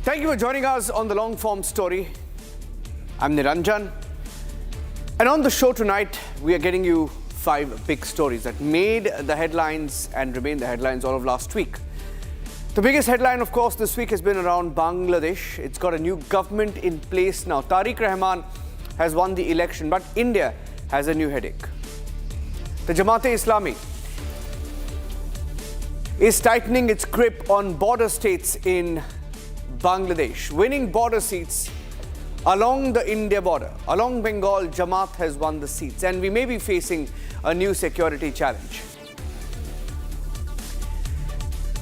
Thank you for joining us on the long form story. I'm Niranjan. And on the show tonight, we are getting you 5 big stories that made the headlines and remain the headlines all of last week. The biggest headline, of course, this week has been around Bangladesh. It's got a new government in place now. Tarique Rahman has won the election, but India has a new headache. The Jamaat-e-Islami is tightening its grip on border states in Bangladesh, winning border seats along the India border. Along Bengal, Jamaat has won the seats, and we may be facing a new security challenge.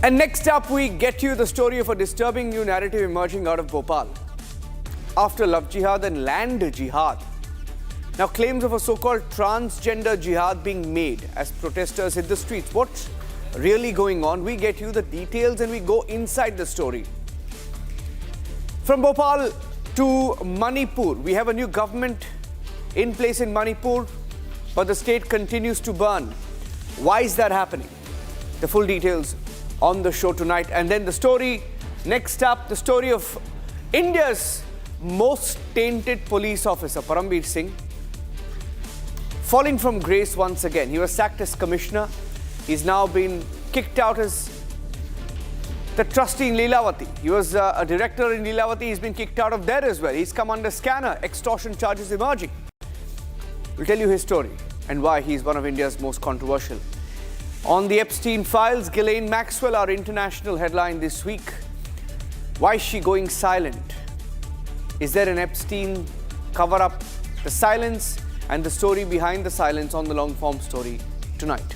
And next up, we get you the story of a disturbing new narrative emerging out of Bhopal. After love jihad and land jihad, now claims of a so-called transgender jihad being made as protesters hit the streets. What's really going on? We get you the details and we go inside the story. From Bhopal to Manipur, we have a new government in place in Manipur, but the state continues to burn. Why is that happening? The full details on the show tonight. And then the story, next up, the story of India's most tainted police officer, Param Singh, falling from grace once again. He was sacked as commissioner. He's now been kicked out as the trustee in Lilavati. He was a director in Lilavati. He's been kicked out of there as well. He's come under scanner. Extortion charges emerging. We'll tell you his story and why he's one of India's most controversial. On the Epstein files, Ghislaine Maxwell, our international headline this week. Why is she going silent? Is there an Epstein cover-up? The silence and the story behind the silence on the long-form story tonight.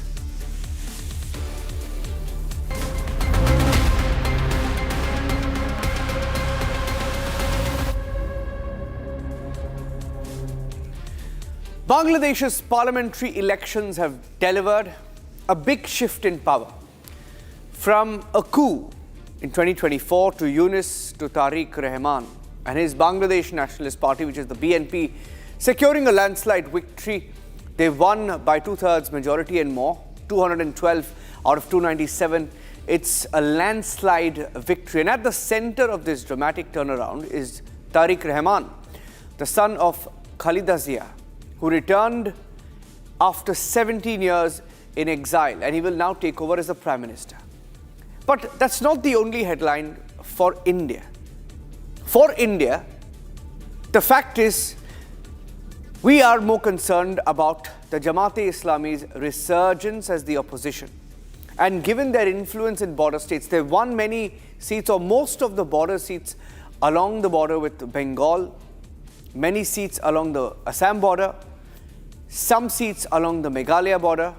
Bangladesh's parliamentary elections have delivered a big shift in power. From a coup in 2024 to Yunus to Tarique Rahman and his Bangladesh Nationalist Party, which is the BNP, securing a landslide victory. They won by 2/3 majority and more, 212 out of 297. It's a landslide victory. And at the center of this dramatic turnaround is Tarique Rahman, the son of Khalida Zia, who returned after 17 years in exile, and he will now take over as the Prime Minister. But that's not the only headline for India. For India, the fact is, we are more concerned about the Jamaat-e-Islami's resurgence as the opposition. And given their influence in border states, they've won many seats or most of the border seats along the border with Bengal, many seats along the Assam border, some seats along the Meghalaya border,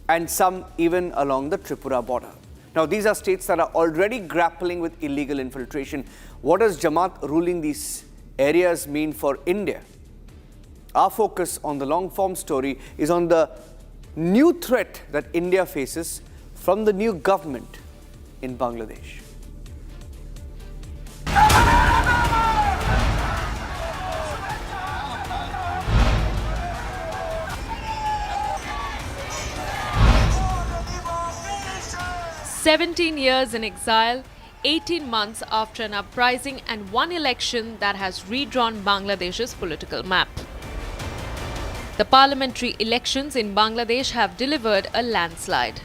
and some even along the Tripura border. Now, these are states that are already grappling with illegal infiltration. What does Jamaat ruling these areas mean for India? Our focus on the long-form story is on the new threat that India faces from the new government in Bangladesh. 17 years in exile, 18 months after an uprising and one election that has redrawn Bangladesh's political map. The parliamentary elections in Bangladesh have delivered a landslide.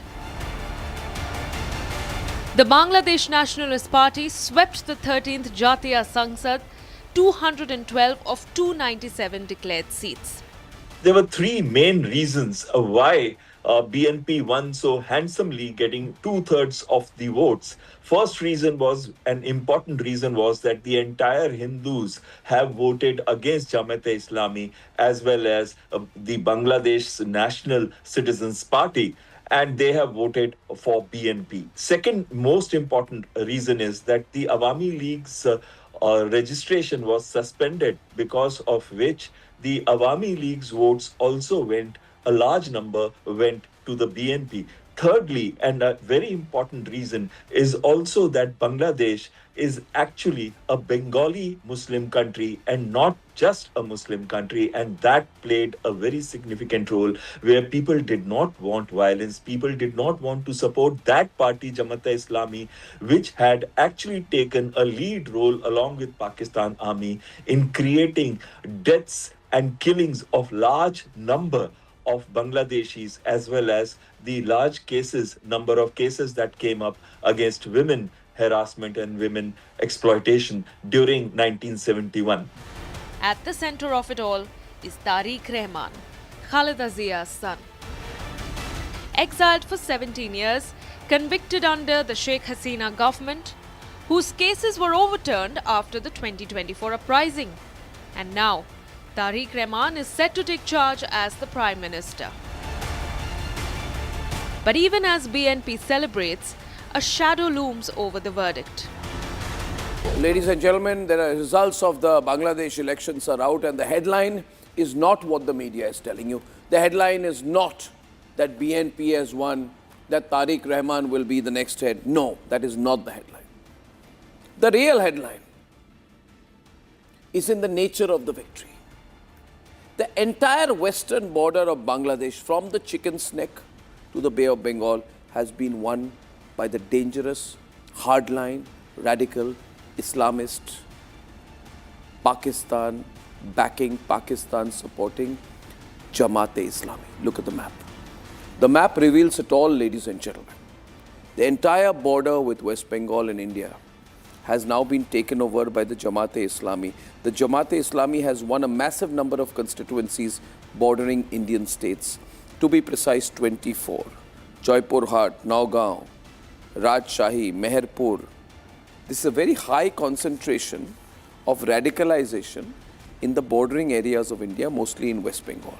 The Bangladesh Nationalist Party swept the 13th Jatiya Sangsad, 212 of 297 declared seats. There were 3 main reasons why BNP won so handsomely, getting 2/3 of the votes. First reason was, an important reason was, that the entire Hindus have voted against Jamaat-e-Islami as well as the Bangladesh National Citizens Party, and they have voted for BNP. Second most important reason is that the Awami League's registration was suspended, because of which the Awami League's votes also went, a large number went to the BNP. Thirdly, and a very important reason, is also that Bangladesh is actually a Bengali Muslim country and not just a Muslim country, and that played a very significant role where people did not want violence, people did not want to support that party, Jamaat-e-Islami, which had actually taken a lead role along with Pakistan Army in creating deaths and killings of large number of Bangladeshis, as well as the large number of cases that came up against women harassment and women exploitation during 1971. At the center of it all is Tarique Rahman, Khaleda Zia's son. Exiled for 17 years, convicted under the Sheikh Hasina government, whose cases were overturned after the 2024 uprising. And now, Tarique Rahman is set to take charge as the Prime Minister. But even as BNP celebrates, a shadow looms over the verdict. Ladies and gentlemen, the results of the Bangladesh elections are out, and the headline is not what the media is telling you. The headline is not that BNP has won, that Tarique Rahman will be the next head. No, that is not the headline. The real headline is in the nature of the victory. The entire western border of Bangladesh, from the Chicken's Neck to the Bay of Bengal, has been won by the dangerous, hardline, radical, Islamist, Pakistan backing, Pakistan supporting Jamaat-e-Islami. Look at the map. The map reveals it all, ladies and gentlemen. The entire border with West Bengal and India has now been taken over by the Jamaat-e-Islami. The Jamaat-e-Islami has won a massive number of constituencies bordering Indian states. To be precise, 24. Jaipur Hat, Nagaon, Rajshahi, Meherpur. This is a very high concentration of radicalization in the bordering areas of India, mostly in West Bengal.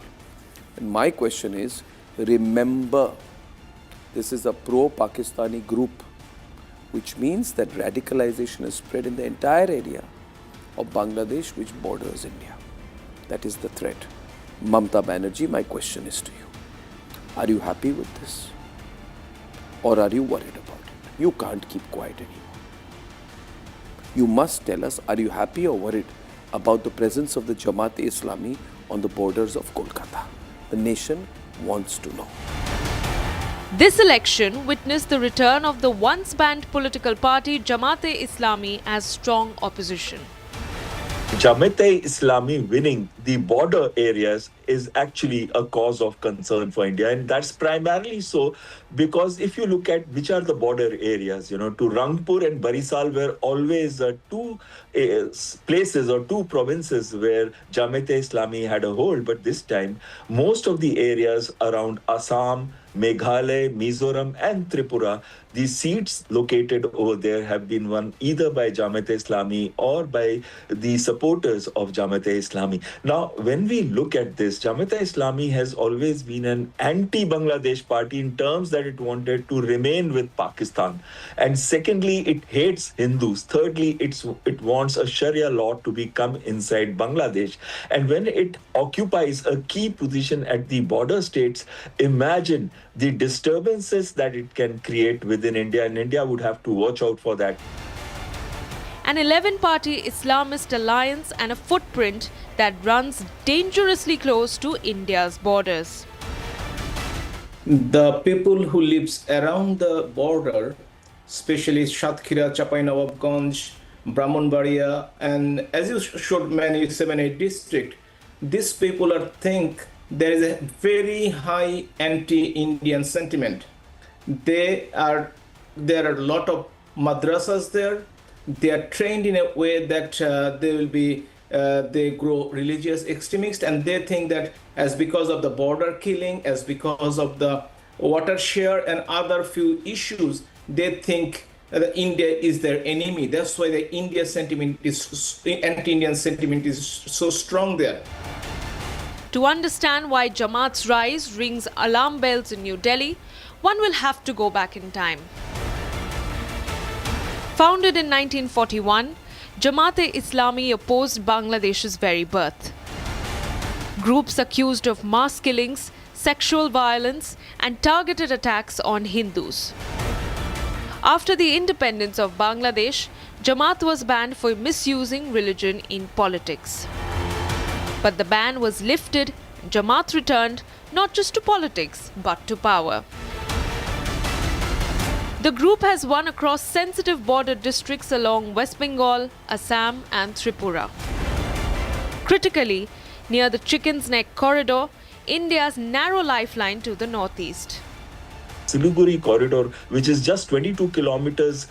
And my question is, remember, this is a pro-Pakistani group, which means that radicalization is spread in the entire area of Bangladesh, which borders India. That is the threat. Mamata Banerjee, my question is to you. Are you happy with this? Or are you worried about it? You can't keep quiet anymore. You must tell us, are you happy or worried about the presence of the Jamaat-e-Islami on the borders of Kolkata? The nation wants to know. This election witnessed the return of the once banned political party Jamaat-e-Islami as strong opposition. Jamaat-e-Islami winning the border areas is actually a cause of concern for India, and that's primarily so because if you look at which are the border areas, to Rangpur and Barisal were always two places or two provinces where Jamaat-e-Islami had a hold, but this time most of the areas around Assam, Meghalaya, Mizoram and Tripura, the seats located over there have been won either by Jamaat-e-Islami or by the supporters of Jamaat-e-Islami. Now, when we look at this, Jamaat-e-Islami has always been an anti-Bangladesh party in terms that it wanted to remain with Pakistan. And secondly, it hates Hindus. Thirdly, it wants a Sharia law to become inside Bangladesh. And when it occupies a key position at the border states, imagine the disturbances that it can create within India, and India would have to watch out for that. An 11-party Islamist alliance and a footprint that runs dangerously close to India's borders. The people who lives around the border, especially Satkira, Chapainawabganj, Brahmanbaria, and as you showed many 7-8 districts, these people think there is a very high anti-Indian sentiment. There are a lot of madrasas there. They are trained in a way that they grow religious extremists, and they think that as because of the border killing, as because of the water share and other few issues, they think that India is their enemy. That's why the anti-Indian sentiment is so strong there. To understand why Jamaat's rise rings alarm bells in New Delhi, one will have to go back in time. Founded in 1941, Jamaat-e-Islami opposed Bangladesh's very birth. Groups accused of mass killings, sexual violence, and targeted attacks on Hindus. After the independence of Bangladesh, Jamaat was banned for misusing religion in politics. But the ban was lifted, and Jamaat returned not just to politics but to power. The group has won across sensitive border districts along West Bengal, Assam, and Tripura. Critically, near the Chicken's Neck corridor, India's narrow lifeline to the northeast. Siliguri corridor, which is just 22 kilometers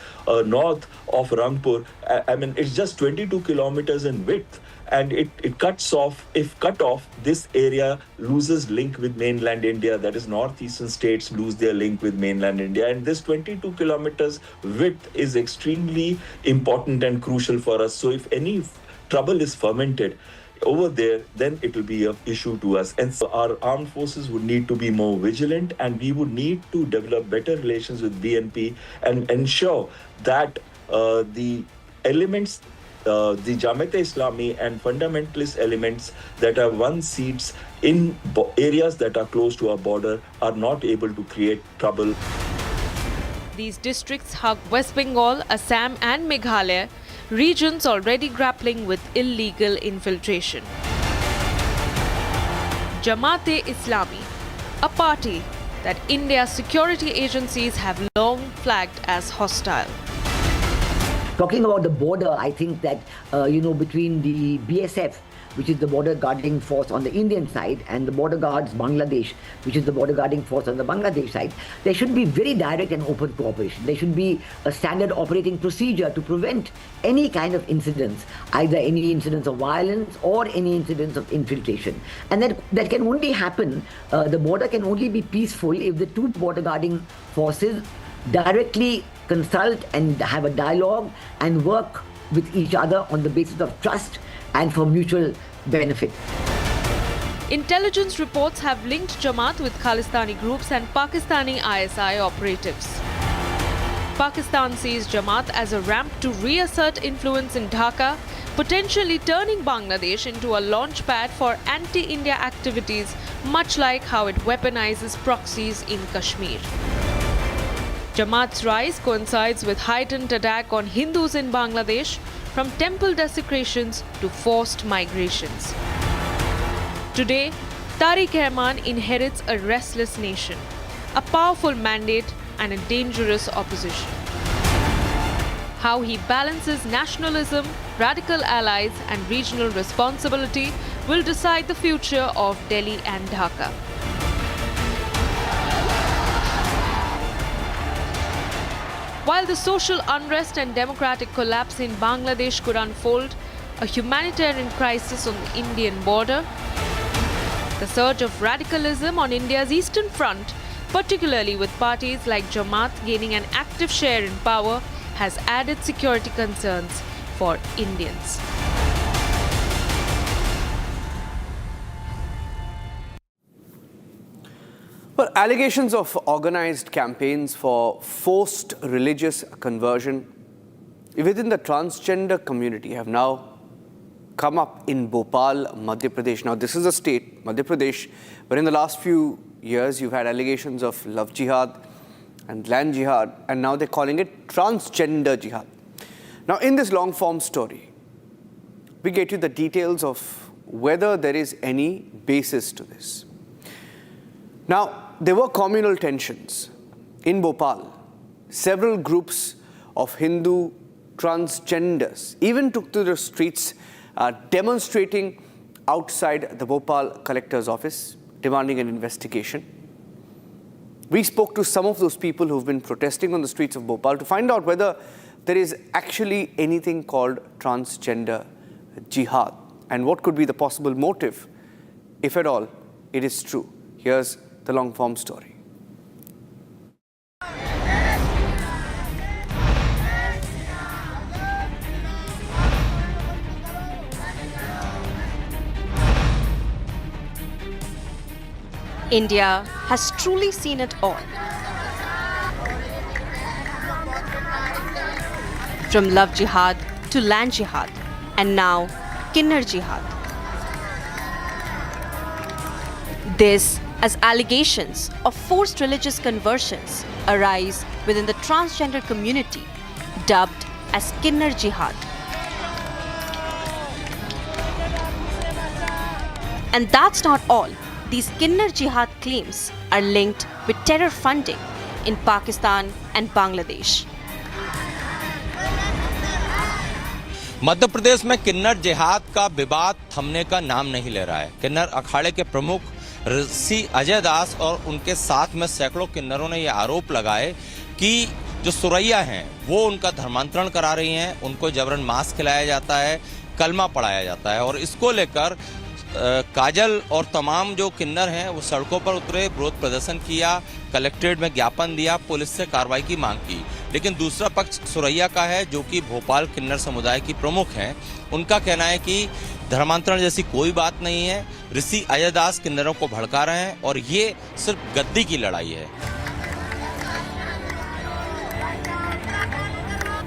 north of Rangpur. I mean, it's just 22 kilometers in width, and it cuts off. If cut off, this area loses link with mainland India. That is, northeastern states lose their link with mainland India, and this 22 kilometers width is extremely important and crucial for us. So if any trouble is fermented over there, then it will be an issue to us. And so our armed forces would need to be more vigilant, and we would need to develop better relations with BNP and ensure that the elements, the Jamaat-e-Islami and fundamentalist elements that have won seats in areas that are close to our border are not able to create trouble. These districts hug West Bengal, Assam, and Meghalaya, regions already grappling with illegal infiltration. Jamaat-e-Islami, a party that India's security agencies have long flagged as hostile. Talking about the border, I think that, between the BSF, which is the border guarding force on the Indian side, and the border guards Bangladesh, which is the border guarding force on the Bangladesh side, there should be very direct and open cooperation. There should be a standard operating procedure to prevent any kind of incidents, either any incidents of violence or any incidents of infiltration. And that can only happen, the border can only be peaceful if the two border guarding forces directly consult and have a dialogue and work with each other on the basis of trust and for mutual benefit. Intelligence reports have linked Jamaat with Khalistani groups and Pakistani ISI operatives. Pakistan sees Jamaat as a ramp to reassert influence in Dhaka, potentially turning Bangladesh into a launchpad for anti-India activities, much like how it weaponizes proxies in Kashmir. Jamaat's rise coincides with heightened attack on Hindus in Bangladesh, from temple desecrations to forced migrations. Today, Tarique Rahman inherits a restless nation, a powerful mandate, and a dangerous opposition. How he balances nationalism, radical allies, and regional responsibility will decide the future of Delhi and Dhaka. While the social unrest and democratic collapse in Bangladesh could unfold, a humanitarian crisis on the Indian border, the surge of radicalism on India's eastern front, particularly with parties like Jamaat gaining an active share in power, has added security concerns for Indians. Well, allegations of organized campaigns for forced religious conversion within the transgender community have now come up in Bhopal, Madhya Pradesh. Now, this is a state, Madhya Pradesh, where in the last few years you've had allegations of love jihad and land jihad, and now they're calling it transgender jihad. Now, in this long-form story, we get you the details of whether there is any basis to this. Now, there were communal tensions in Bhopal. Several groups of Hindu transgenders even took to the streets demonstrating outside the Bhopal collector's office, demanding an investigation. We spoke to some of those people who've been protesting on the streets of Bhopal to find out whether there is actually anything called transgender jihad and what could be the possible motive, if at all it is true. Here's the long-form story. India has truly seen it all. From love jihad to land jihad, and now Kinnar jihad. This as allegations of forced religious conversions arise within the transgender community, dubbed as Transgender Jihad. And that's not all. These Transgender Jihad claims are linked with terror funding in Pakistan and Bangladesh. Madhya Pradesh में किन्नर जिहाद का विवाद थमने का नाम नहीं ले रहा है। किन्नर अखाड़े के प्रमुख ऋषि अजय दास और उनके साथ में सैकड़ों किन्नरों ने यह आरोप लगाए कि जो सुरैया हैं वो उनका धर्मांतरण करा रही हैं, उनको जबरन मांस खिलाया जाता है, कलमा पढ़ाया जाता है। और इसको लेकर काजल और तमाम जो किन्नर हैं वो सड़कों पर उतरे, विरोध प्रदर्शन किया, कलेक्ट्रेट में ज्ञापन दिया, पुलिस से कार्रवाई की मांग की। लेकिन दूसरा पक्ष सुरैया का है, जो कि भोपाल किन्नर समुदाय की प्रमुख हैं। उनका कहना है कि धर्मांतरण जैसी कोई बात नहीं है, ऋषि अजय दास किन्नरों को भड़का रहे हैं और ये सिर्फ गद्दी की लड़ाई है।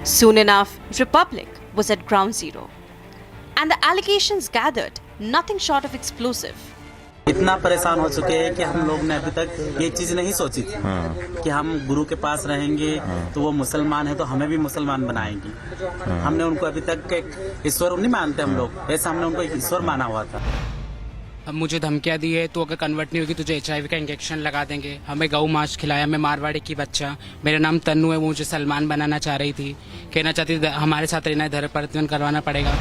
Soon enough, Republic was at ground zero, and the allegations gathered nothing short of explosive. इतना परेशान हो चुके हैं कि हम लोग ने अभी तक ये चीज नहीं सोची थी कि हम गुरु के पास रहेंगे तो वो मुसलमान है तो हमें भी मुसलमान बनाएंगे। हमने उनको अभी तक ईश्वर नहीं मानते हम लोग, ऐसा हमने उनको ईश्वर माना हुआ था। अब मुझे धमकियां दी है, तो अगर कन्वर्ट नहीं होगी तुझे HIV का इंजेक्शन लगा देंगे। हमें गऊ मांस खिलाया, मैं मारवाड़ी की बच्चा, मेरा नाम तन्नू है, वो मुझे सलमान बनाना चाह रही थी, कहना चाहती थी हमारे साथ रहना, धर्म परिवर्तन करवाना पड़ेगा।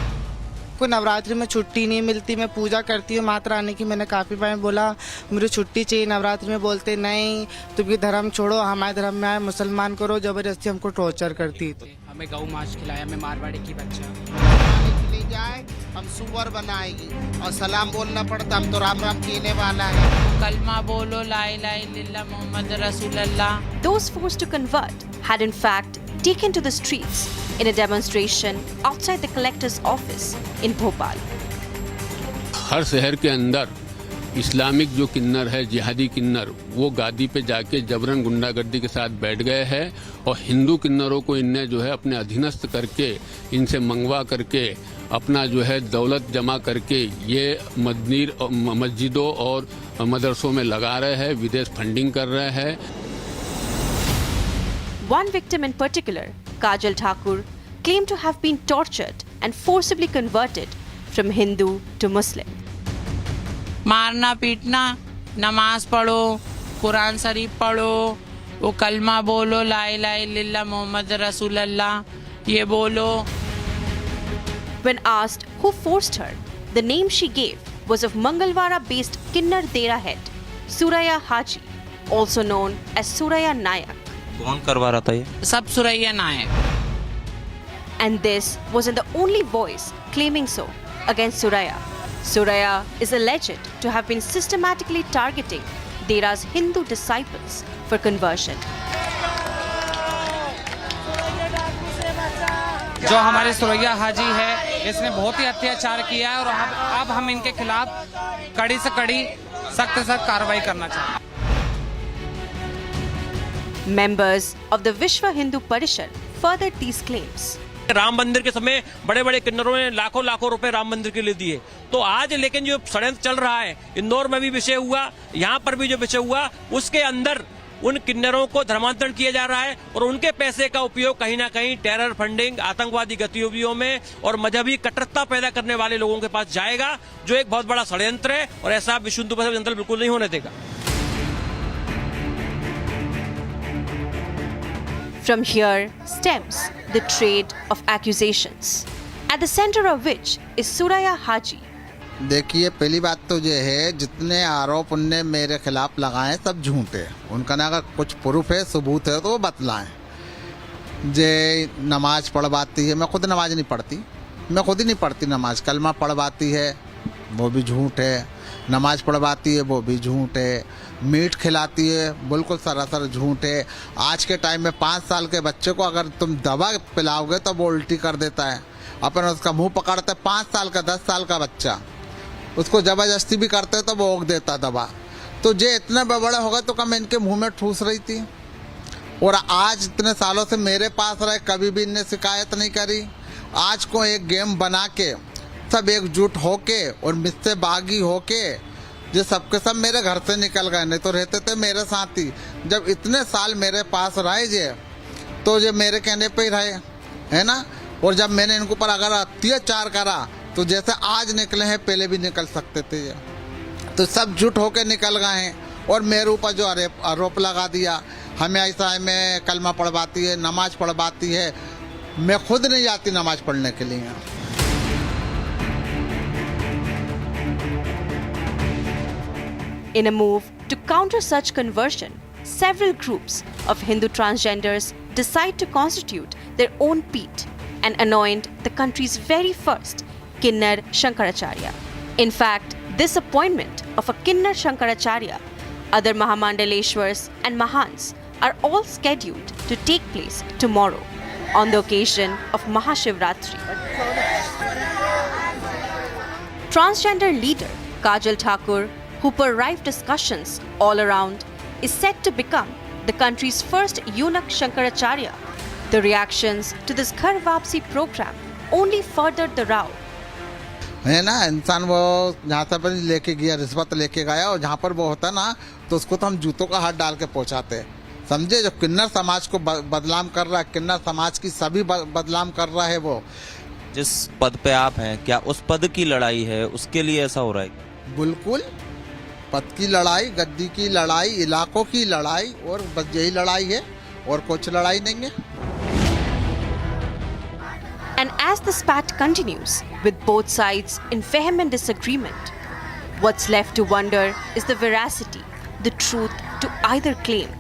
कोई नवरात्रि में छुट्टी नहीं मिलती, मैं पूजा करती हूँ माता रानी की। मैंने काफ़ी बार बोला मुझे छुट्टी चाहिए नवरात्रि में, बोलते नहीं तुम ये धर्म छोड़ो, हमारे धर्म में आए, मुसलमान करो, जबरदस्ती हमको टॉर्चर करती थी। हमें गऊ मांस खिलाया, मैं मारवाड़ी की बच्चा। जाए हम सुअर बनाएगी और सलाम बोलना पड़ता, हम तो राम राम कहने वाला है। कलमा बोलो ला इलाहा इल्लल्लाह मोहम्मद रसूलुल्लाह। Those forced to convert had in fact taken to the streets in a demonstration outside the collector's office in Bhopal. हर शहर के अंदर इस्लामिक जो किन्नर है, जिहादी किन्नर, वो गादी पे जाके जबरन गुंडागर्दी के साथ बैठ गए हैं और हिंदू किन्नरों को इनने जो है अपने अधीनस्थ करके, इनसे मंगवा करके, अपना जो है दौलत जमा करके ये मस्जिदों और मदरसों में लगा रहे हैं, विदेश फंडिंग कर रहे हैं। One victim in particular, Kajal Thakur, claimed to have been tortured and forcibly converted from Hindu to Muslim. मारना पीटना, नमाज पढ़ो, कुरान शरीफ पढ़ो, वो कलमा बोलो ला इलाहा इल्लल्लाह मोहम्मद रसूलुल्लाह, ये बोलो। When asked who forced her, the name she gave was of Mangalwara-based Kinnar Dera head, Suraya Haji, also known as Suraya Nayak. कौन करवा रहा था ये? सब सुरैया नायक। And this wasn't the only voice claiming so against Suraya. Suraya is alleged to have been systematically targeting Dera's Hindu disciples for conversion. जो हमारे सुरैया हाजी है, इसने बहुत ही अत्याचार किया है और अब हम इनके खिलाफ कड़ी से कड़ी, सख्त से सख्त कार्रवाई करना चाहते हैं। Members of the Vishwa Hindu Parishad furthered these claims. Ram मंदिर के समय बड़े बड़े किन्नरों ने लाखों लाखों रुपए राम मंदिर के लिए दिए, तो आज लेकिन जो षड्यंत्र चल रहा है, इंदौर में भी विषय हुआ, यहाँ पर भी जो विषय हुआ, उसके अंदर उन किन्नरों को धर्मांतरण किया जा रहा है और उनके पैसे का उपयोग कहीं ना कहीं टेरर फंडिंग, आतंकवादी गतिविधियों में और मजहबी कट्टरता पैदा करने वाले लोगों के पास जाएगा, जो एक बहुत बड़ा षड्यंत्र है और ऐसा विश्व हिंदू परिषद बिल्कुल नहीं होने देगा। From here stems the trade of accusations, at the center of which is Suraya Haji. देखिए, पहली बात तो ये है, जितने आरोप उनने मेरे खिलाफ लगाए सब झूठे हैं। उनका ना अगर कुछ प्रूफ है, सबूत है तो वो बतलाएं। जे नमाज पढ़वाती है, मैं खुद नमाज नहीं पढ़ती, मैं खुद ही नहीं पढ़ती नमाज। कलमा पढ़वाती है वो भी झूठ है, नमाज पढ़वाती है वो भी झूठ है, मीट खिलाती है बिल्कुल सरासर झूठ है। आज के टाइम में 5 साल के बच्चे को अगर तुम दवा पिलाओगे तो वो उल्टी कर देता है, अपन उसका मुंह पकड़ते। 5 साल का 10 साल का बच्चा, उसको ज़बरदस्ती भी करते तो वो ओक देता दवा। तो जे इतने बड़े हो गए तो कम इनके मुंह में ठूस रही थी, और आज इतने सालों से मेरे पास रहे, कभी भी इनने शिकायत नहीं करी। आज को एक गेम बना के सब एकजुट होके और मुझसे बागी होके जो सबके सब मेरे घर से निकल गए, नहीं तो रहते थे मेरे साथ ही। जब इतने साल मेरे पास रहे जे तो ये मेरे कहने पे ही रहे, है ना। और जब मैंने इनके ऊपर अगर अत्याचार करा तो जैसे आज निकले हैं पहले भी निकल सकते थे ये, तो सब झूठ होके निकल गए हैं। और मेरे ऊपर जो आरोप लगा दिया, हमें ऐसा है, मैं कलमा पढ़वाती है, नमाज पढ़वाती है, मैं खुद नहीं जाती नमाज पढ़ने के लिए। In a move to counter such conversion, several groups of Hindu transgenders decide to constitute their own Peeth and anoint the country's very first Kinnar Shankaracharya. In fact, this appointment of a Kinnar Shankaracharya, other Mahamandaleshwars and Mahants are all scheduled to take place tomorrow on the occasion of Mahashivratri. Transgender leader Kajal Thakur, who provide discussions all around, is set to become the country's first eunuch Shankaracharya. The reactions to this Ghar Vapsi program only furthered the row. है ना, इंसान वो जहाँ से पर लेके गया, रिश्वत लेके गया, और जहाँ पर वो होता ना तो उसको तो हम जूतों का हाथ डाल के पहुँचाते, समझे। जो किन्नर समाज को बदनाम कर रहा है, किन्नर समाज की सभी बदनाम कर रहा है वो। जिस पद पे आप हैं, क्या उस पद की लड़ाई है, उसके लिए ऐसा हो रहा है? बिल्कुल, पद की लड़ाई, गद्दी की लड़ाई, इलाकों की लड़ाई, और बस यही लड़ाई है और कुछ लड़ाई नहीं है। And as the spat continues, with both sides in vehement disagreement, what's left to wonder is the veracity, the truth to either claim.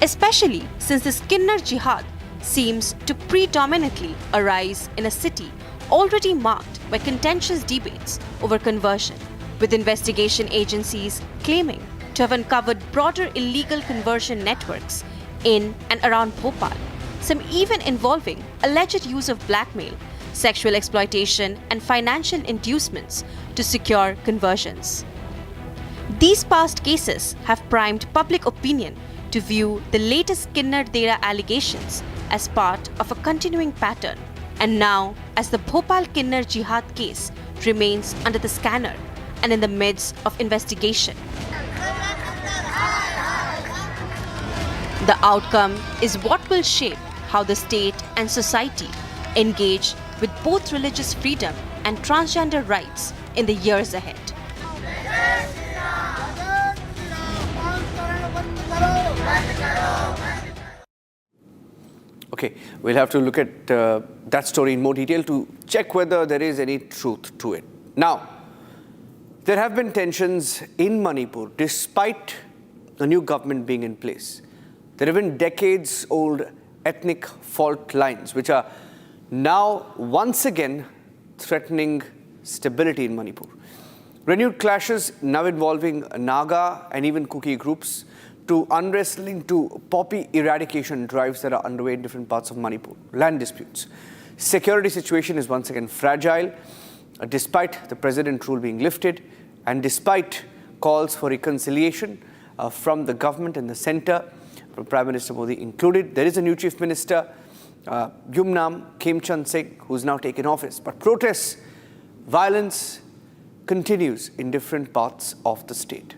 Especially since this Kinnar Jihad seems to predominantly arise in a city already marked by contentious debates over conversion, with investigation agencies claiming to have uncovered broader illegal conversion networks in and around Bhopal, some even involving alleged use of blackmail, sexual exploitation, and financial inducements to secure conversions. These past cases have primed public opinion to view the latest Kinnar Dera allegations as part of a continuing pattern, and now, as the Bhopal Kinnar Jihad case remains under the scanner and in the midst of investigation, the outcome is what will shape how the state and society engage with both religious freedom and transgender rights in the years ahead. Okay, we'll have to look at that story in more detail to check whether there is any truth to it. Now, there have been tensions in Manipur despite the new government being in place. There have been decades-old ethnic fault lines which are now once again threatening stability in Manipur. Renewed clashes now involving Naga and even Kuki groups to unrest linked to poppy eradication drives that are underway in different parts of Manipur. Land disputes. Security situation is once again fragile despite the president rule being lifted and despite calls for reconciliation from the government and the centre, from Prime Minister Modi included. There is a new Chief Minister, Yumnam Khemchand Singh, who is now taken office. But protests, violence continues in different parts of the state.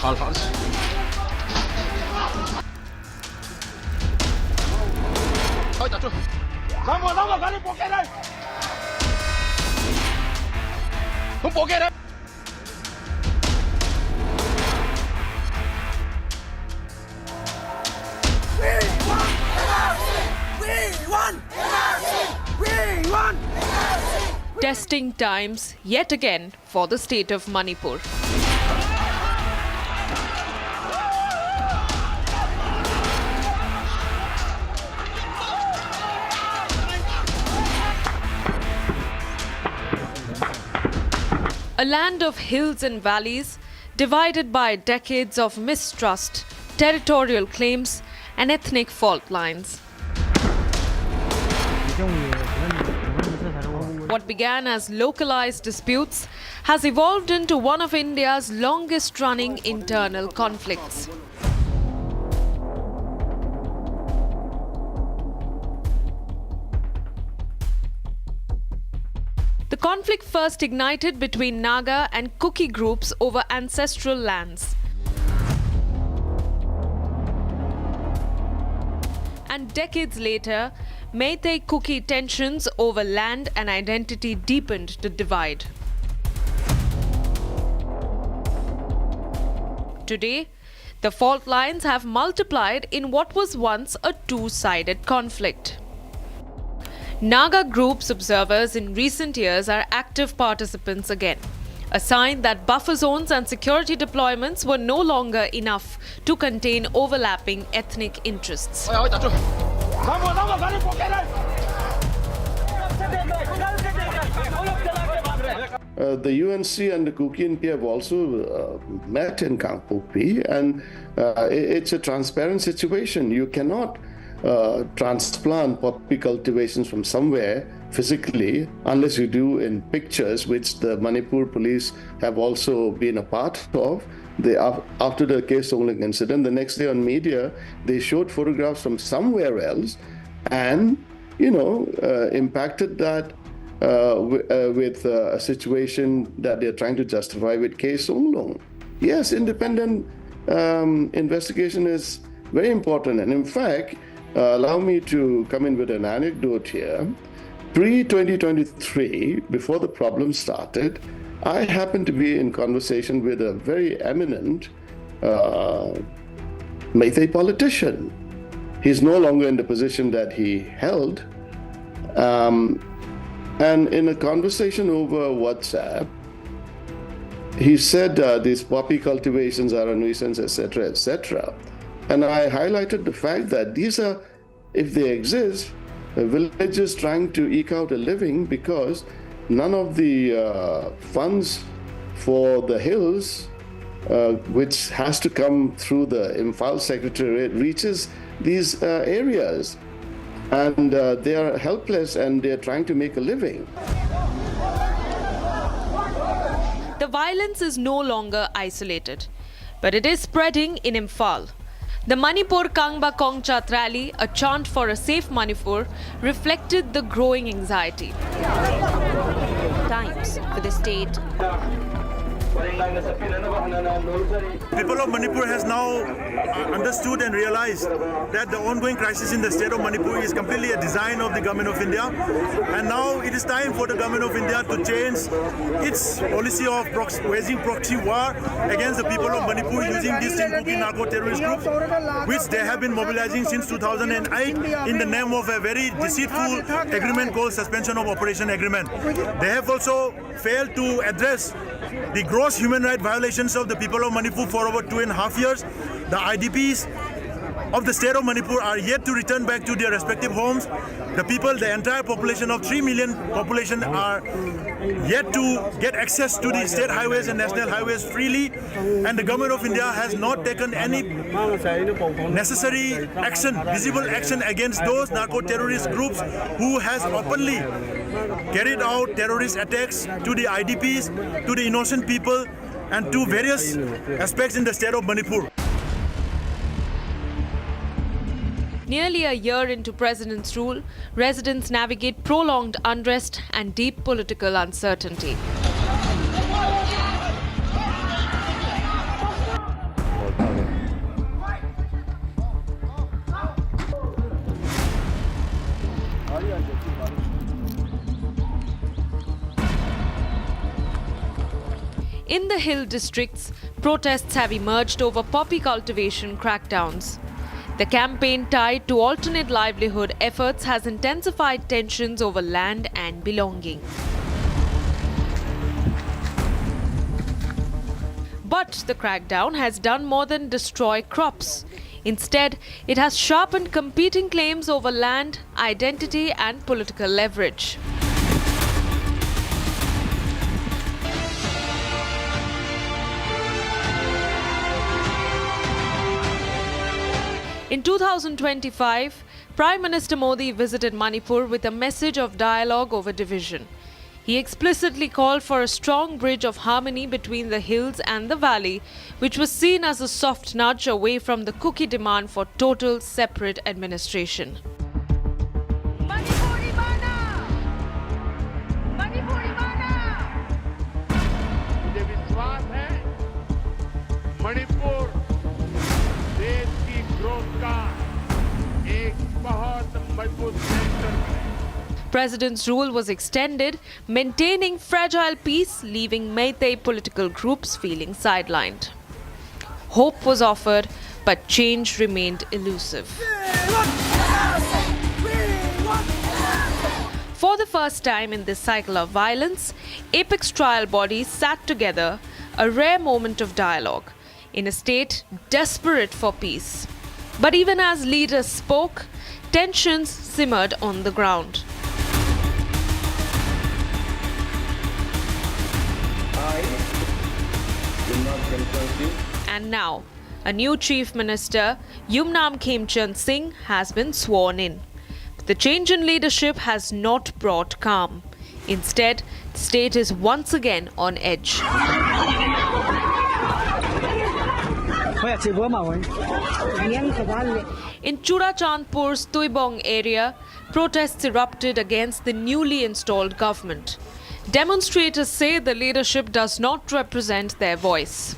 Halt. Testing times yet again for the state of Manipur. A land of hills and valleys, divided by decades of mistrust, territorial claims, and ethnic fault lines. What began as localized disputes has evolved into one of India's longest-running internal conflicts. The conflict first ignited between Naga and Kuki groups over ancestral lands. And decades later, Meitei-Kuki tensions over land and identity deepened the divide. Today, the fault lines have multiplied in what was once a two-sided conflict. Naga groups observers in recent years are active participants again, a sign that buffer zones and security deployments were no longer enough to contain overlapping ethnic interests. The UNC and the Kuki NP have also met in Kangpokpi, and it's a transparent situation. You cannot transplant poppy cultivations from somewhere physically unless you do in pictures, which the Manipur police have also been a part of. After the Case Songling incident, the next day on media, they showed photographs from somewhere else and, impacted that with a situation that they're trying to justify with Case Songling. Yes, independent investigation is very important. And in fact, allow me to come in with an anecdote here. Pre-2023, before the problem started, I happened to be in conversation with a very eminent Meitei politician. He's no longer in the position that he held. And in a conversation over WhatsApp, he said these poppy cultivations are a nuisance, etc., etc. And I highlighted the fact that these are, if they exist, villages trying to eke out a living because none of the funds for the hills, which has to come through the Imphal Secretariat, reaches these areas. And they are helpless and they are trying to make a living. The violence is no longer isolated, but it is spreading in Imphal. The Manipur Kangba Kongchat rally, a chant for a safe Manipur, reflected the growing anxiety. Times for the state. People of Manipur has now understood and realized that the ongoing crisis in the state of Manipur is completely a design of the government of India, and now it is time for the government of India to change its policy of waging proxy war against the people of Manipur using these Kuki narco-terrorist groups, which they have been mobilizing since 2008 in the name of a very deceitful agreement called Suspension of Operation Agreement. They have also failed to address the gross human rights violations of the people of Manipur for over 2.5 years. The IDPs of the state of Manipur are yet to return back to their respective homes. The people, the entire population of 3 million population are yet to get access to the state highways and national highways freely. And the government of India has not taken any necessary action, visible action against those narco-terrorist groups who has openly carried out terrorist attacks to the IDPs, to the innocent people, and to various aspects in the state of Manipur. Nearly a year into President's rule, residents navigate prolonged unrest and deep political uncertainty. In the hill districts, protests have emerged over poppy cultivation crackdowns. The campaign tied to alternate livelihood efforts has intensified tensions over land and belonging. But the crackdown has done more than destroy crops. Instead, it has sharpened competing claims over land, identity, and political leverage. In 2025, Prime Minister Modi visited Manipur with a message of dialogue over division. He explicitly called for a strong bridge of harmony between the hills and the valley, which was seen as a soft nudge away from the Kuki demand for total separate administration. मुझे विश्वास है मणिपुर देश की growth का एक बहुत मजबूत sector है. President's rule was extended, maintaining fragile peace, leaving Meitei political groups feeling sidelined. Hope was offered, but change remained elusive. For the first time in this cycle of violence, apex trial bodies sat together, a rare moment of dialogue, in a state desperate for peace. But even as leaders spoke, tensions simmered on the ground. And now, a new Chief Minister, Yumnam Khemchand Singh, has been sworn in. But the change in leadership has not brought calm. Instead, the state is once again on edge. In Churachandpur's Tuibong area, protests erupted against the newly installed government. Demonstrators say the leadership does not represent their voice.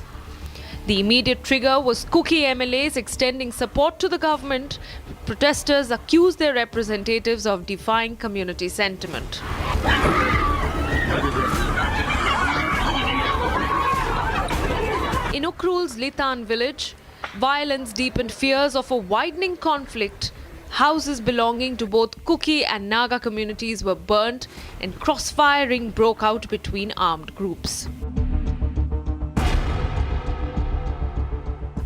The immediate trigger was Kuki MLAs extending support to the government. Protesters accused their representatives of defying community sentiment. In Ukrul's Litan village, violence deepened fears of a widening conflict. Houses belonging to both Kuki and Naga communities were burnt, and cross-firing broke out between armed groups.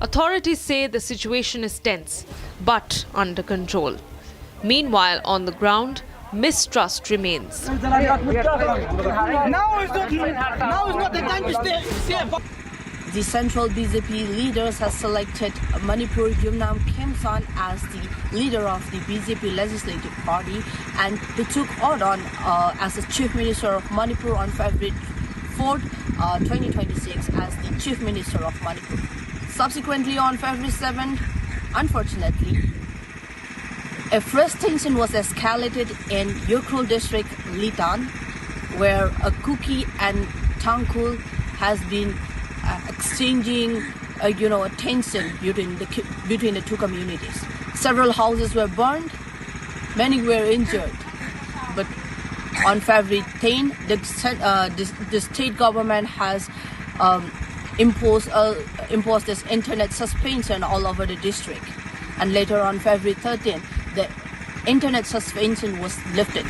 Authorities say the situation is tense, but under control. Meanwhile, on the ground, mistrust remains. Now is not the time to stay safe. The central BJP leaders have selected Manipur Yumnam Khemchand as the leader of the BJP legislative party, and he took on as the Chief Minister of Manipur on February 4, 2026 as the Chief Minister of Manipur. Subsequently, on February 7, unfortunately, a fresh tension was escalated in Ukrul district, Litan, where a Kuki and Tangkul has been exchanging, a tension between the two communities. Several houses were burned, many were injured. But on February 10, the state government has imposed this internet suspension all over the district. And later on February 13, the internet suspension was lifted.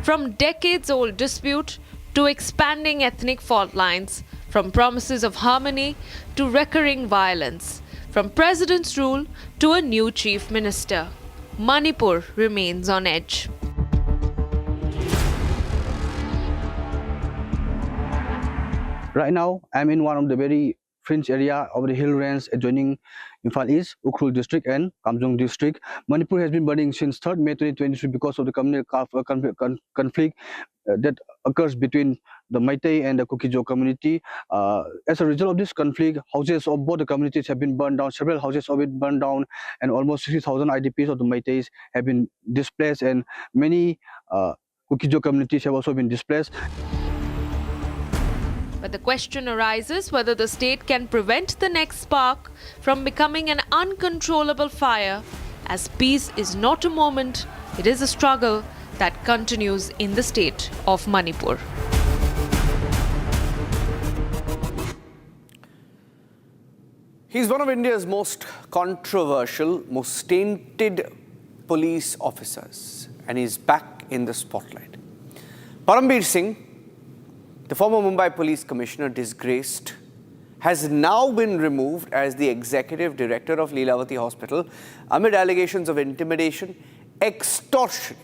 From decades-old dispute to expanding ethnic fault lines, from promises of harmony to recurring violence, from president's rule to a new chief minister, Manipur remains on edge. Right now, I'm in one of the very fringe area of the hill range adjoining Imphal East, Ukrul district and Kamjong district. Manipur has been burning since 3rd May 2023 because of the conflict that occurs between the Meitei and the Kuki community. As a result of this conflict, houses of both the communities have been burned down, several houses of it burned down, and almost 60,000 IDPs of the Meiteis have been displaced, and many Kuki communities have also been displaced. But the question arises whether the state can prevent the next spark from becoming an uncontrollable fire, as peace is not a moment, it is a struggle that continues in the state of Manipur. He's one of India's most controversial, most tainted police officers, and he's back in the spotlight. Param Singh, the former Mumbai police commissioner, disgraced, has now been removed as the executive director of Lilavati Hospital amid allegations of intimidation, extortion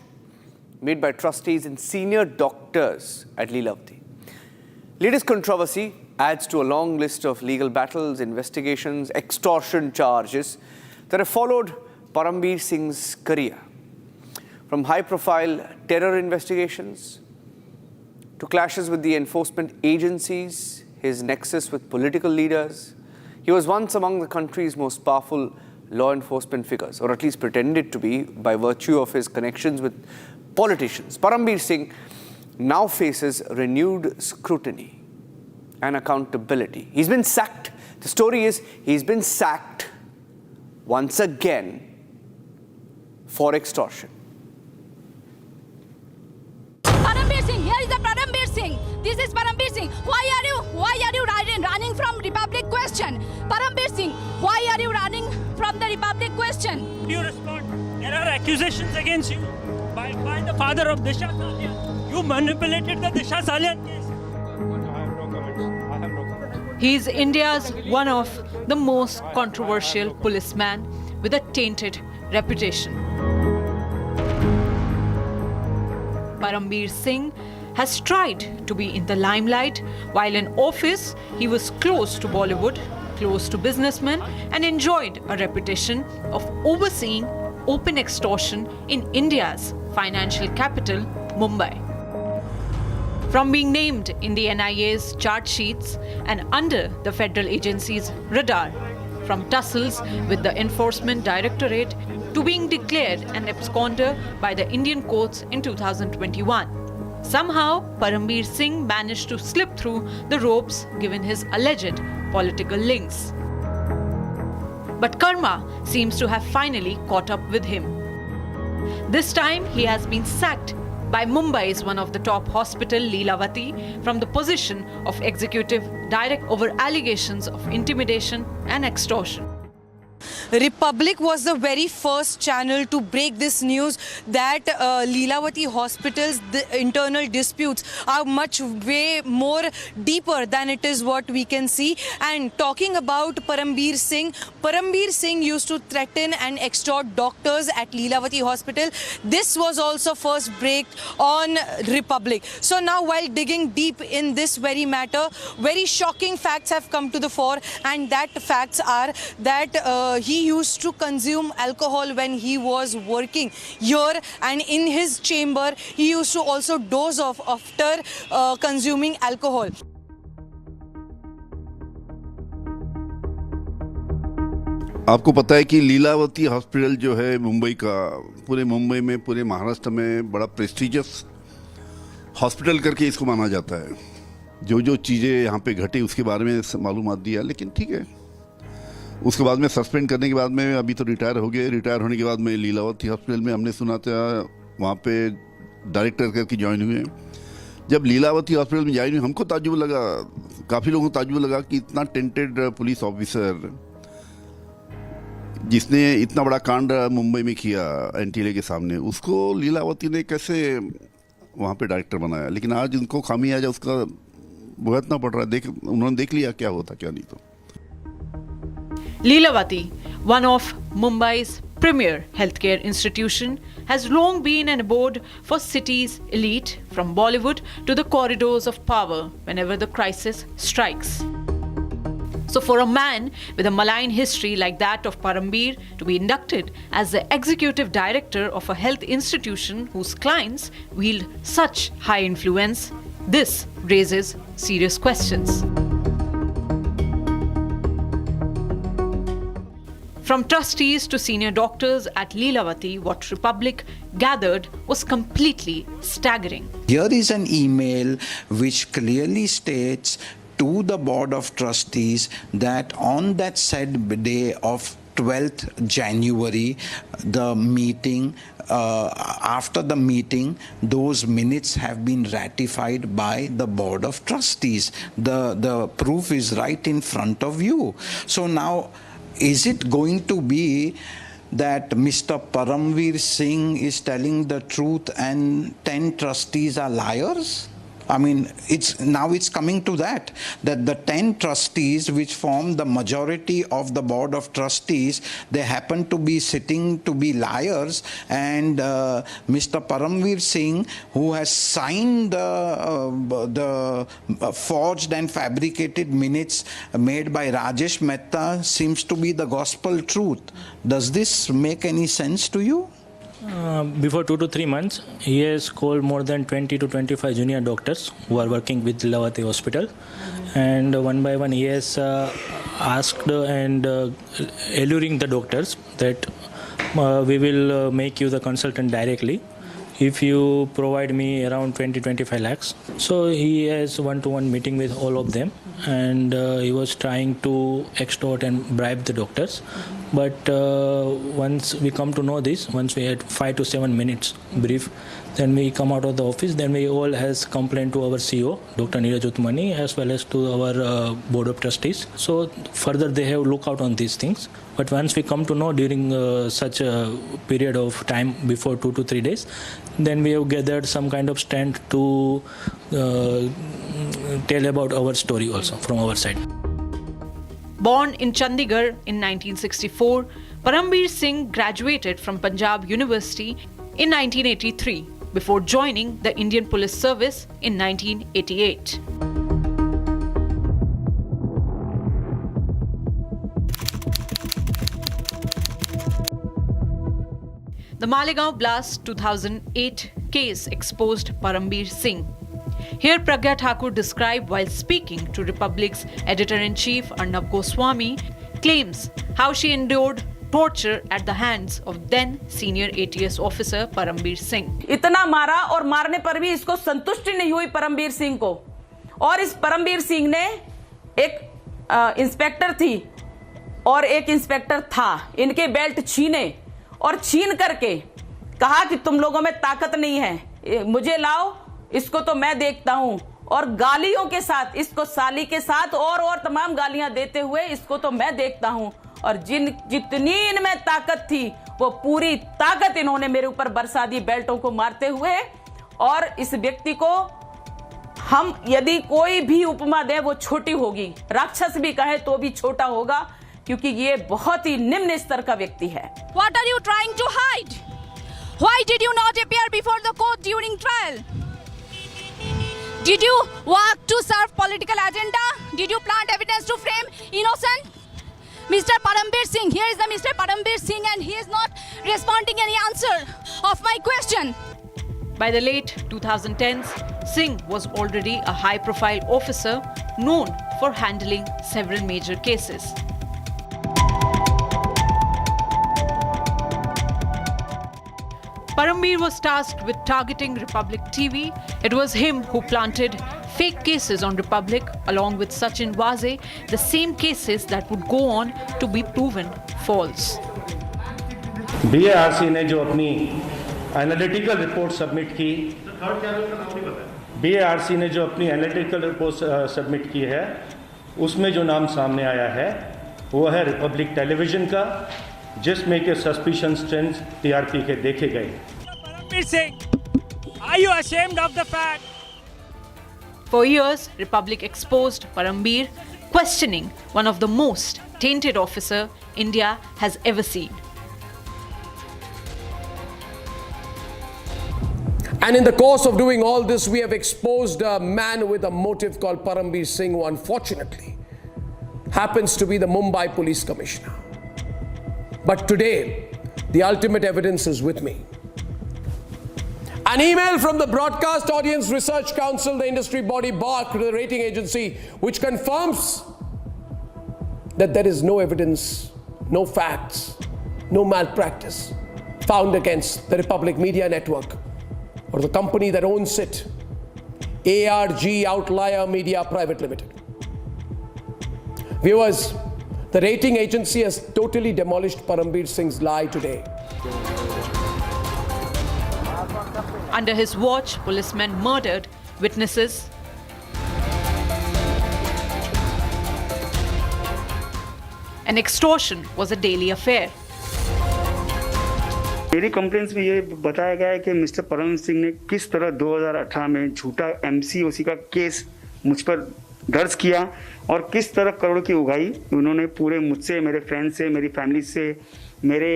made by trustees and senior doctors at Lilavati. Latest controversy adds to a long list of legal battles, investigations, extortion charges that have followed Param Singh's career. From high-profile terror investigations to clashes with the enforcement agencies, his nexus with political leaders, he was once among the country's most powerful law enforcement figures, or at least pretended to be by virtue of his connections with politicians. Param Singh now faces renewed scrutiny and accountability. He's been sacked. The story is he's been sacked once again for extortion. Param Singh, here is the Param Singh. This is Param Singh. Why are you running from Republic question? Param Singh, why are you running from the Republic question? You respond. There are accusations against you by the father of Disha Salian. You manipulated the Disha Salian case. He is India's one of the most controversial policemen with a tainted reputation. Param Singh has tried to be in the limelight. While in office, he was close to Bollywood, close to businessmen, and enjoyed a reputation of overseeing open extortion in India's financial capital, Mumbai. From being named in the NIA's charge sheets and under the federal agency's radar, from tussles with the Enforcement Directorate to being declared an absconder by the Indian courts in 2021. Somehow, Param Singh managed to slip through the ropes given his alleged political links. But karma seems to have finally caught up with him. This time, he has been sacked by Mumbai's one of the top hospital, Leelavati, from the position of executive director over allegations of intimidation and extortion. Republic was the very first channel to break this news that Leelavati hospitals, the internal disputes are way more deeper than it is what we can see. And talking about Param Singh used to threaten and extort doctors at Leelavati hospital. This was also first breaked on Republic. So now, while digging deep in this very matter, very shocking facts have come to the fore, and that facts are that he used to consume alcohol when he was working here, and in his chamber he used to also doze off after consuming alcohol. आपको पता है कि Lilavati hospital जो है मुंबई का, पूरे मुंबई में, पूरे महाराष्ट्र में बड़ा प्रेस्टिजियस हॉस्पिटल करके इसको माना जाता है. जो चीज़ें यहाँ पे घटी उसके बारे में मालूमात दिया, लेकिन ठीक है. उसके बाद में सस्पेंड करने के बाद में अभी तो रिटायर हो गए. रिटायर होने के बाद में लीलावती हॉस्पिटल में हमने सुना था वहाँ पे डायरेक्टर करके ज्वाइन हुए. जब लीलावती हॉस्पिटल में ज्वाइन हुए हमको ताज्जुब लगा, काफ़ी लोगों को ताज्जुब लगा कि इतना टेंटेड पुलिस ऑफिसर जिसने इतना बड़ा कांड मुंबई में किया एनटीए के सामने, उसको लीलावती ने कैसे वहाँ पे डायरेक्टर बनाया. लेकिन आज उनको खामियाजा उसका भुगतना पड़ रहा है. उन्होंने देख लिया क्या होता क्या नहीं. तो Leelavati, one of Mumbai's premier healthcare institution, has long been an abode for city's elite, from Bollywood to the corridors of power whenever the crisis strikes. So for a man with a malign history like that of Param to be inducted as the executive director of a health institution whose clients wield such high influence, this raises serious questions. From trustees to senior doctors at Leelavati, what Republic gathered was completely staggering. Here is an email which clearly states to the Board of Trustees that on that said day of 12th January, the meeting, after the meeting, those minutes have been ratified by the Board of Trustees. The proof is right in front of you. So now, is it going to be that Mr. Param Singh is telling the truth and 10 trustees are liars? I mean, it's coming to that the 10 trustees which form the majority of the board of trustees, they happen to be sitting to be liars, and Mr. Paramveer Singh, who has signed the forged and fabricated minutes made by Rajesh Mehta, seems to be the gospel truth. Does this make any sense to you? Before 2 to 3 months, he has called more than 20 to 25 junior doctors who are working with Lilavati Hospital, and one by one he has asked and alluring the doctors that we will make you the consultant directly if you provide me around 20-25 lakhs. So he has one-to-one meeting with all of them, and he was trying to extort and bribe the doctors. But once we come to know this, once we had 5 to 7 minutes brief, then we come out of the office, then we all has complained to our CEO, Dr. Neeraj Utmani, as well as to our board of trustees. So further they have look out on these things. But once we come to know during such a period of time before 2 to 3 days, then we have gathered some kind of stand to tell about our story also from our side. Born in Chandigarh in 1964, Paramveer Singh graduated from Punjab University in 1983 before joining the Indian Police Service in 1988. The Malegaon Blast 2008 case exposed Paramveer Singh. Here Pragya Thakur described while speaking to Republic's editor-in-chief Arnab Goswami claims how she endured torture at the hands of then senior ATS officer Paramveer Singh. इतना मारा और मारने पर भी इसको संतुष्टि नहीं हुई परमवीर सिंह को, और इस परमवीर सिंह ने एक इंस्पेक्टर थी और एक इंस्पेक्टर था, इनके बेल्ट छीने और छीन करके कहा कि तुम लोगों में ताकत नहीं है, मुझे लाओ, इसको तो मैं देखता हूं, और गालियों के साथ, इसको साली के साथ और तमाम गालियां देते हुए इसको तो मैं देखता हूं, और जितनी इनमें ताकत थी वो पूरी ताकत इन्होंने मेरे ऊपर बरसा दी बेल्टों को मारते हुए। और इस व्यक्ति को हम यदि कोई भी उपमा दे वो छोटी होगी, राक्षस भी कहे तो भी छोटा होगा, क्योंकि ये बहुत ही निम्न स्तर का व्यक्ति है। What are you trying to hide? Why did you not appear before the court during trial? Did you work to serve political agenda? Did you plant evidence to frame innocent? Mr. Paramveer Singh, here is the Mr. Paramveer Singh, and he is not responding any answer of my question. By the late 2010s, Singh was already a high-profile officer known for handling several major cases. Paramveer was tasked with targeting Republic TV. It was him who planted fake cases on Republic along with Sachin Waze, the same cases that would go on to be proven false. BARC ने जो अपनी analytical report submit की, BARC ने जो अपनी analytical report submit की है, उसमें जो नाम सामने आया है वो है रिपब्लिक टेलीविजन का, जिसमें के सस्पिशन स्ट्रेंथ TRP के देखे गए। Paramveer Singh, are you ashamed of the fact? For years, Republic exposed Paramveer, questioning one of the most tainted officer India has ever seen. And in the course of doing all this, we have exposed a man with a motive called Paramveer Singh, who unfortunately happens to be the Mumbai Police Commissioner. But today, the ultimate evidence is with me. An email from the Broadcast Audience Research Council, the industry body BARC, the rating agency, which confirms that there is no evidence, no facts, no malpractice found against the Republic Media Network or the company that owns it, ARG Outlier Media Private Limited. Viewers, the rating agency has totally demolished Paramveer Singh's lie today. Under his watch, policemen murdered witnesses, and extortion was a daily affair. मेरी complaints में ये बताया गया है कि mister परम सिंह ने किस तरह 2018 में झूठा MCOC का केस मुझ पर दर्ज किया और किस तरह करोड़ की उगाही उन्होंने पूरे मुझसे, मेरे फ्रेंड्स से, मेरी फैमिली से, मेरे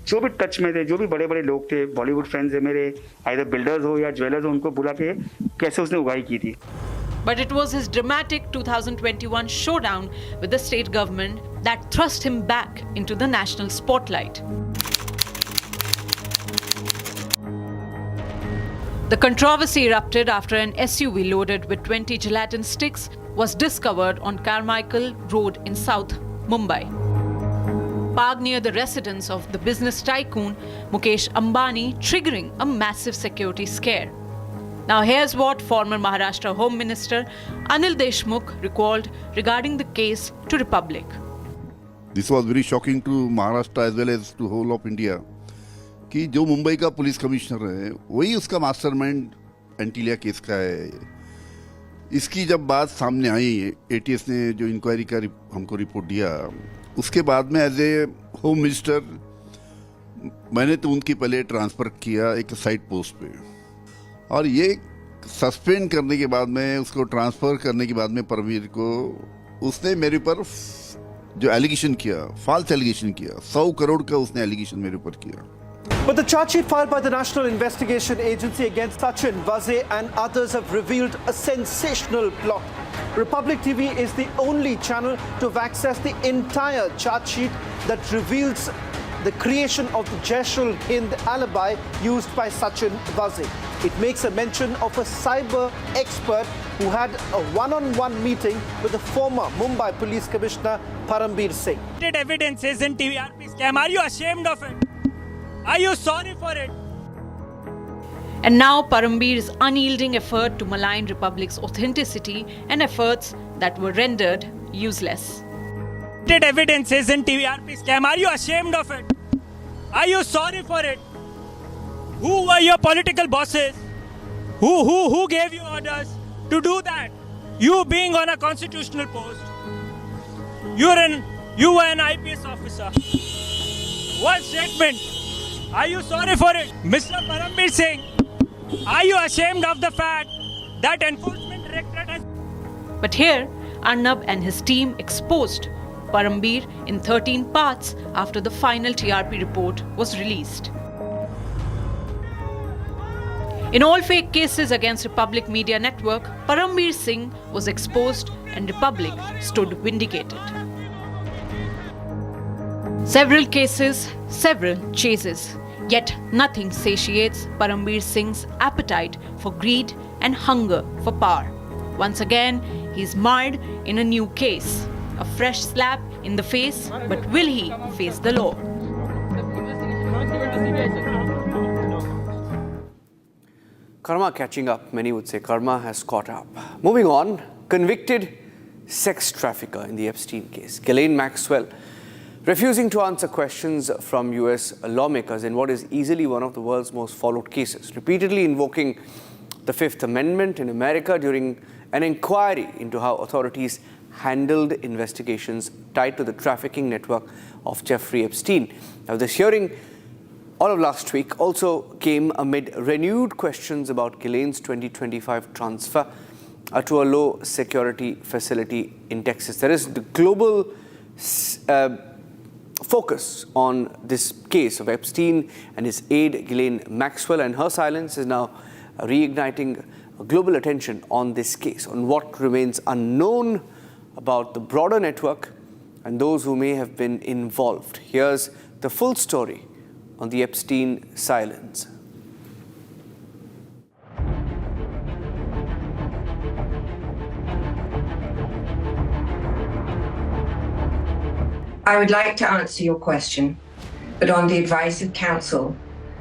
जो भी टच में थे, जो भी बड़े बड़े लोग थे, बॉलीवुड फ्रेंड्स है मेरे, आइदर बिल्डर्स हो या ज्वेलर्स हो, उनको बुला के कैसे उसने उगाही की थी. But it was his dramatic 2021 showdown with the state government that thrust him back into the national spotlight. The controversy erupted after an SUV loaded with 20 gelatin sticks was discovered on Carmichael Road in South Mumbai, parked near the residence of the business tycoon Mukesh Ambani, triggering a massive security scare. Now here's what former Maharashtra Home Minister Anil Deshmukh recalled regarding the case to Republic. This was very shocking to Maharashtra as well as to whole of India. कि जो मुंबई का police commissioner है वही उसका mastermind Antilia case का है. इसकी जब बात सामने आई, ATS ने जो इंक्वायरी का हमको रिपोर्ट दिया, उसके बाद में एज ए होम मिनिस्टर मैंने तो उनकी पहले ट्रांसफ़र किया एक साइड पोस्ट पे, और ये सस्पेंड करने के बाद में, उसको ट्रांसफ़र करने के बाद में परमवीर को, उसने मेरे ऊपर जो एलिगेशन किया, फॉल्स एलिगेशन किया, 100 करोड़ का उसने एलिगेशन मेरे ऊपर किया. But the charge sheet filed by the National Investigation Agency against Sachin, Vaze and others have revealed a sensational plot. Republic TV is the only channel to have accessed the entire charge sheet that reveals the creation of the Jaish-ul-Hind alibi used by Sachin Vaze. It makes a mention of a cyber expert who had a one-on-one meeting with the former Mumbai Police Commissioner Param Singh. Evidence is in TRP scam. Are you ashamed of it? Are you sorry for it? And now Parambir's unyielding effort to malign Republic's authenticity and efforts that were rendered useless. Evidence is in TRP scam. Are you ashamed of it? Are you sorry for it? Who were your political bosses? Who gave you orders to do that? You being on a constitutional post. You were an IPS officer. One statement. Are you sorry for it? Mr. Param Singh, are you ashamed of the fact that Enforcement Directorate has... But here, Arnab and his team exposed Parambir in 13 parts after the final TRP report was released. In all fake cases against Republic Media Network, Parambir Singh was exposed and Republic stood vindicated. Several cases, several chases. Yet nothing satiates Parambir Singh's appetite for greed and hunger for power. Once again, he's marred in a new case. A fresh slap in the face, but will he face the law? Karma catching up, many would say karma has caught up. Moving on, convicted sex trafficker in the Epstein case, Ghislaine Maxwell, refusing to answer questions from US lawmakers in what is easily one of the world's most followed cases, repeatedly invoking the Fifth Amendment in America during an inquiry into how authorities handled investigations tied to the trafficking network of Jeffrey Epstein. Now, this hearing, all of last week, also came amid renewed questions about Ghislaine's 2025 transfer to a low-security facility in Texas. There is the global focus on this case of Epstein and his aide, Ghislaine Maxwell, and her silence is now reigniting global attention on this case, on what remains unknown about the broader network and those who may have been involved. Here's the full story on the Epstein silence. I would like to answer your question, but on the advice of counsel,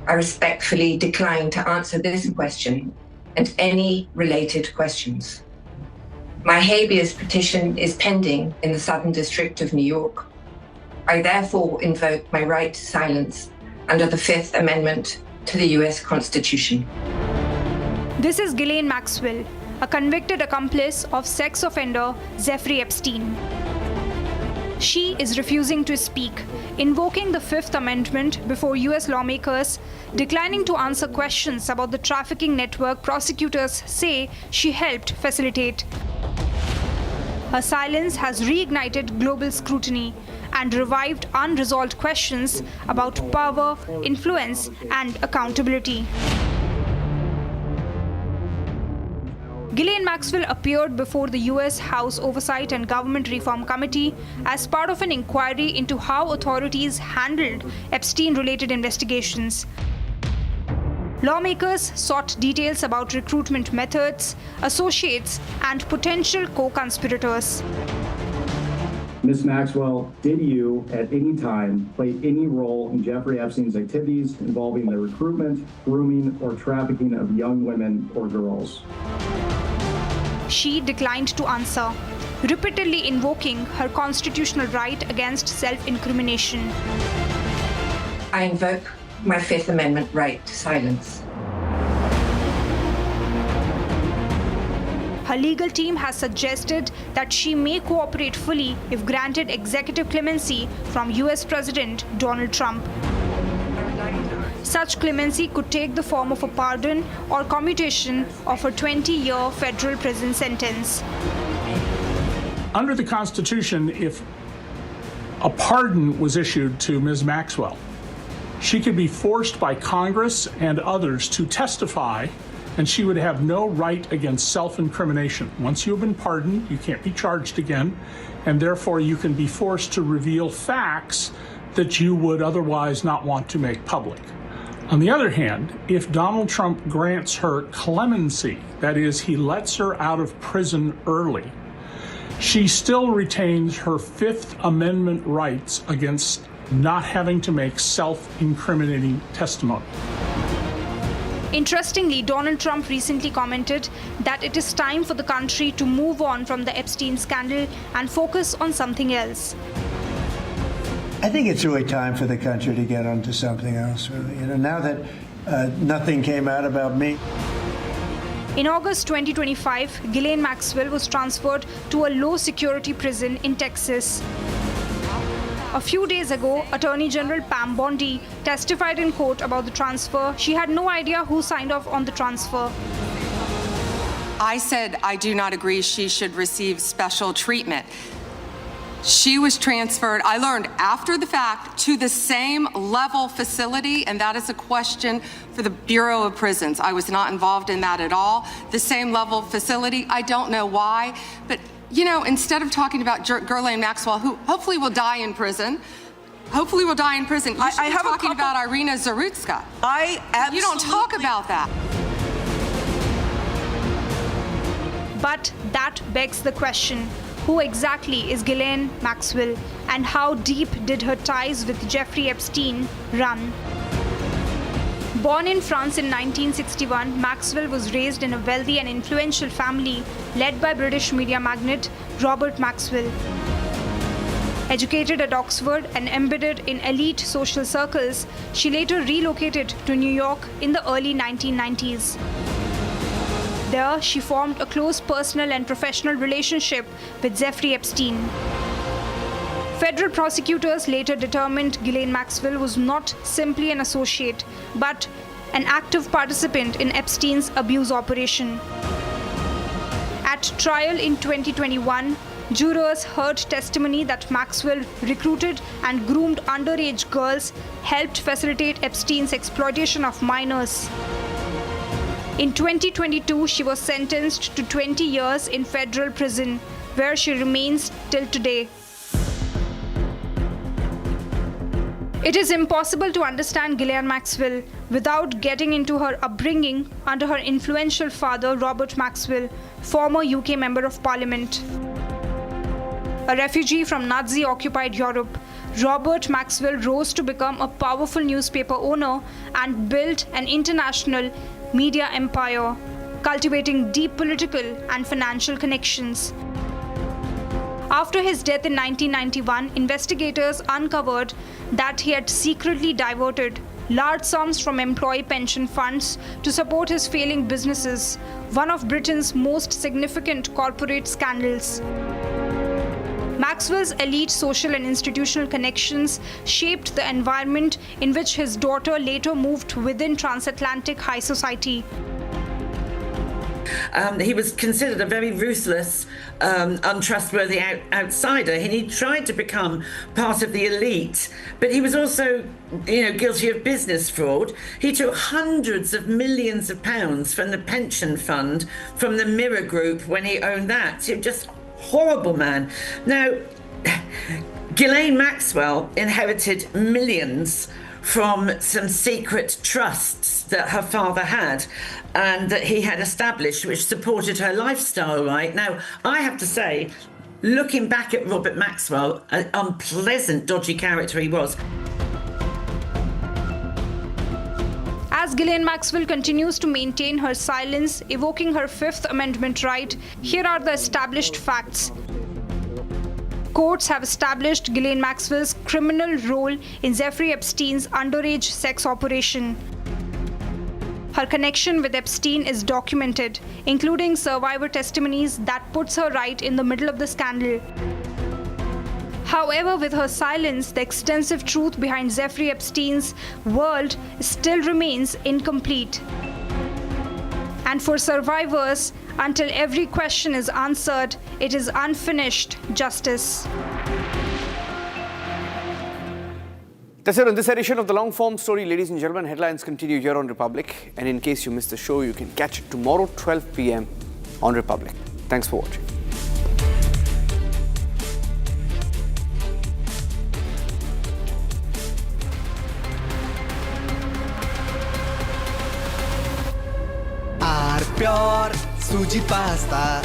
I respectfully decline to answer this question and any related questions. My habeas petition is pending in the Southern District of New York. I therefore invoke my right to silence under the Fifth Amendment to the US Constitution. This is Ghislaine Maxwell, a convicted accomplice of sex offender Jeffrey Epstein. She is refusing to speak, invoking the Fifth Amendment before US lawmakers, declining to answer questions about the trafficking network prosecutors say she helped facilitate. Her silence has reignited global scrutiny and revived unresolved questions about power, influence, and accountability. Ghislaine Maxwell appeared before the US House Oversight and Government Reform Committee as part of an inquiry into how authorities handled Epstein-related investigations. Lawmakers sought details about recruitment methods, associates, and potential co-conspirators. Ms. Maxwell, did you at any time play any role in Jeffrey Epstein's activities involving the recruitment, grooming, or trafficking of young women or girls? She declined to answer, repeatedly invoking her constitutional right against self-incrimination. I invoke my Fifth Amendment right to silence. Her legal team has suggested that she may cooperate fully if granted executive clemency from US President Donald Trump. Such clemency could take the form of a pardon or commutation of a 20-year federal prison sentence. Under the Constitution, if a pardon was issued to Ms. Maxwell, she could be forced by Congress and others to testify, and she would have no right against self-incrimination. Once you have been pardoned, you can't be charged again, and therefore you can be forced to reveal facts that you would otherwise not want to make public. On the other hand, if Donald Trump grants her clemency, that is, he lets her out of prison early, she still retains her Fifth Amendment rights against not having to make self-incriminating testimony. Interestingly, Donald Trump recently commented that it is time for the country to move on from the Epstein scandal and focus on something else. I think it's really time for the country to get onto something else, really. Now that nothing came out about me. In August 2025, Ghislaine Maxwell was transferred to a low-security prison in Texas. A few days ago, Attorney General Pam Bondi testified in court about the transfer. She had no idea who signed off on the transfer. I said I do not agree she should receive special treatment. She was transferred, I learned after the fact, to the same level facility, and that is a question for the Bureau of Prisons. I was not involved in that at all. The same level facility, I don't know why, but you know, instead of talking about Ghislaine Maxwell, who hopefully will die in prison, you should be talking about Irina Zarutska. You don't talk about that. But that begs the question, who exactly is Ghislaine Maxwell and how deep did her ties with Jeffrey Epstein run? Born in France in 1961, Maxwell was raised in a wealthy and influential family led by British media magnate Robert Maxwell. Educated at Oxford and embedded in elite social circles, she later relocated to New York in the early 1990s. There, she formed a close personal and professional relationship with Jeffrey Epstein. Federal prosecutors later determined Ghislaine Maxwell was not simply an associate, but an active participant in Epstein's abuse operation. At trial in 2021, jurors heard testimony that Maxwell recruited and groomed underage girls, helped facilitate Epstein's exploitation of minors. In 2022, she was sentenced to 20 years in federal prison, where she remains till today. It is impossible to understand Ghislaine Maxwell without getting into her upbringing under her influential father, Robert Maxwell, former UK Member of Parliament. A refugee from Nazi-occupied Europe, Robert Maxwell rose to become a powerful newspaper owner and built an international media empire, cultivating deep political and financial connections. After his death in 1991, investigators uncovered that he had secretly diverted large sums from employee pension funds to support his failing businesses, one of Britain's most significant corporate scandals. Maxwell's elite social and institutional connections shaped the environment in which his daughter later moved within transatlantic high society. He was considered a very ruthless, untrustworthy outsider, and he tried to become part of the elite, but he was also, guilty of business fraud. He took hundreds of millions of pounds from the pension fund, from the Mirror Group when he owned that. Just horrible man. Now, Ghislaine Maxwell inherited millions from some secret trusts that her father had and that he had established, which supported her lifestyle, right? Now, I have to say, looking back at Robert Maxwell, an unpleasant, dodgy character he was. As Ghislaine Maxwell continues to maintain her silence, evoking her Fifth Amendment right, here are the established facts. Courts have established Ghislaine Maxwell's criminal role in Jeffrey Epstein's underage sex operation. Her connection with Epstein is documented, including survivor testimonies that puts her right in the middle of the scandal. However, with her silence, the extensive truth behind Jeffrey Epstein's world still remains incomplete. And for survivors, until every question is answered, it is unfinished justice. That's it on this edition of the long form story. Ladies and gentlemen, headlines continue here on Republic. And in case you missed the show, you can catch it tomorrow, 12 p.m. on Republic. Thanks for watching. Pure Suji pasta